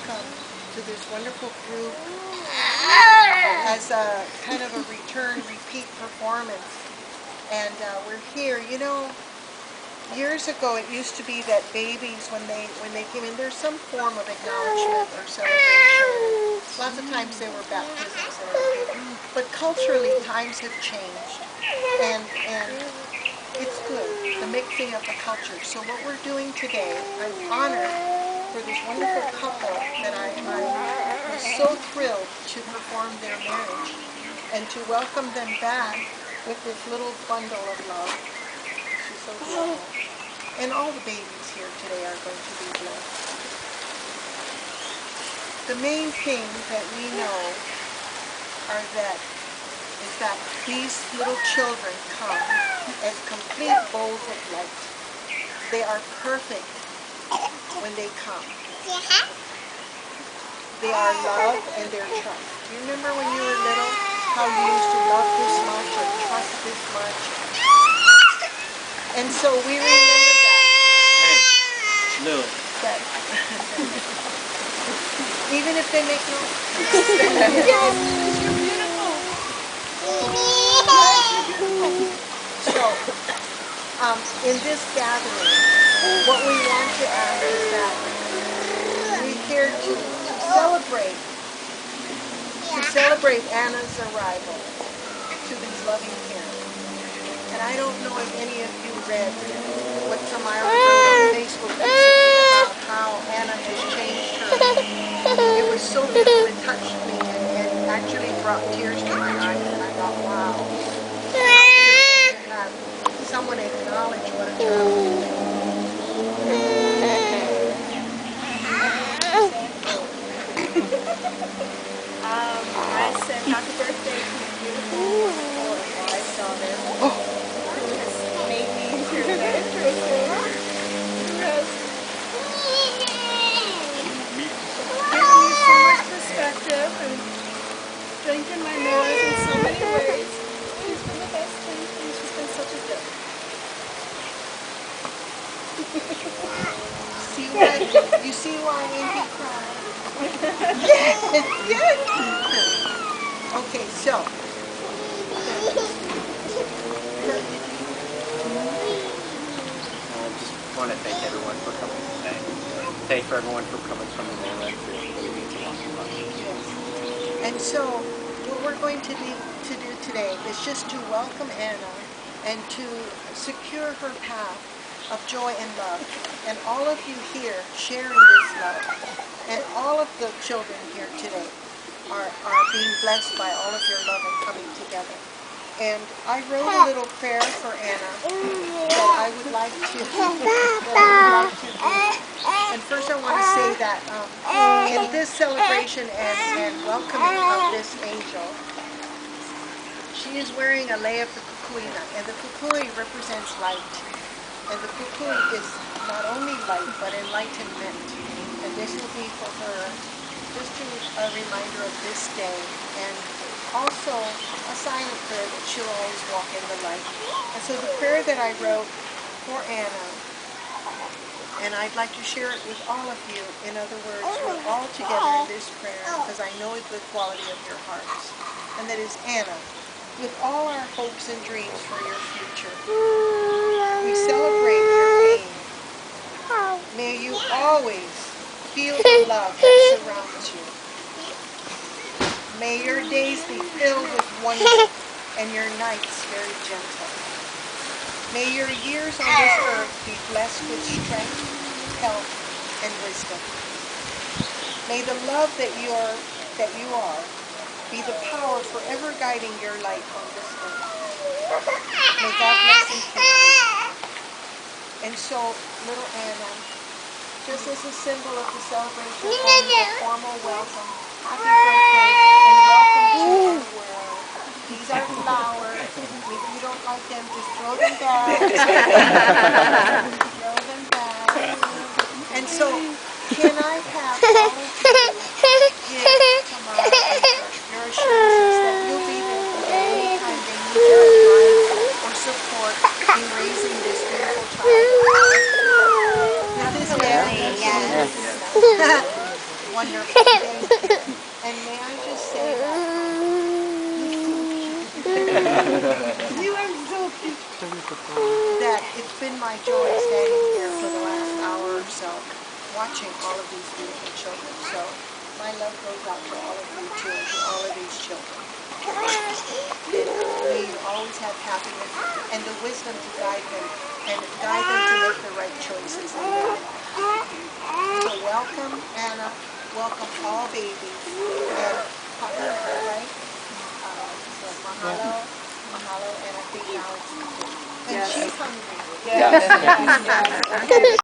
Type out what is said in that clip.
welcome to this wonderful group as a kind of a repeat performance. And we're here. You know, years ago it used to be that babies, when they came in, there's some form of acknowledgement or celebration. Lots of times they were baptisms and everything. But culturally, times have changed. And it's good, the mixing of the culture. So what we're doing today, I'm honored for this wonderful couple that I was so thrilled to perform their marriage and to welcome them back with this little bundle of love. She's so beautiful. And all the babies here today are going to be blessed. The main thing that we know is that these little children come as complete bowls of light. They are perfect when they come. They are love and they're trust. Do you remember when you were little how you used to love this much or trust this much? And so we remember that. Hey, Lily. Even if they make noise. Yes, you're beautiful. So, in this gathering, what we want to ask is that we're here to celebrate Anna's arrival to these loving parents. And I don't know if any of you read what Samira wrote on Facebook recently about how Anna has changed her. It was so beautiful, it touched me and actually brought tears to my eyes, and I thought, wow, to have someone acknowledge what a child is. I said happy birthday to your beautiful daughter, who has made me into a better person, who has given me so much perspective and strengthened my marriage in so many ways. She's been the best thing, and she's been such a gift. You see why Andy cried? Yes! Okay, so. I just want to thank everyone for coming today. Thank for everyone for coming from the mainland. It really means a lot to us. And so, what we're going to do today is just to welcome Anna and to secure her path of joy and love. And all of you here sharing this love, and all of the children here today are being blessed by all of your love and coming together. And I wrote a little prayer for Anna that I would like to do. And first I want to say that in this celebration and welcoming of this angel, she is wearing a lei of the kukuina, and the kukui represents light. And the kukui is not only light, but enlightenment. And this will be for her just a reminder of this day, and also a silent prayer that she'll always walk in the light. And so the prayer that I wrote for Anna, and I'd like to share it with all of you. In other words, we're all together in this prayer because I know the quality of your hearts. And that is, Anna, with all our hopes and dreams for your future, we celebrate your pain. May you always feel the love that surrounds you. May your days be filled with wonder and your nights very gentle. May your years on this earth be blessed with strength, health, and wisdom. May the love that you are be the power forever guiding your life on this earth. May God bless and keep you. And so, little Anna, just as a symbol of the celebration and the formal welcome, happy birthday and welcome to our world. These are flowers. If you don't like them, just throw them back. Throw them back. And so, can I have all of you give Tamara your assurances that you'll be there for them anytime they need your advice or support in raising this beautiful child? This is Absolutely, yes. wonderful day here. And may I just say that you are so cute. That it's been my joy standing here for the last hour or so, watching all of these beautiful children. So my love goes out to all of you too, and to all of these children. May you always have happiness and the wisdom to guide them, and guide them to make the right choices in their life. So welcome, Anna. Welcome all babies. And Papa, right? So mahalo, mahalo, and I think now it's and she's hungry. Yeah. Yes.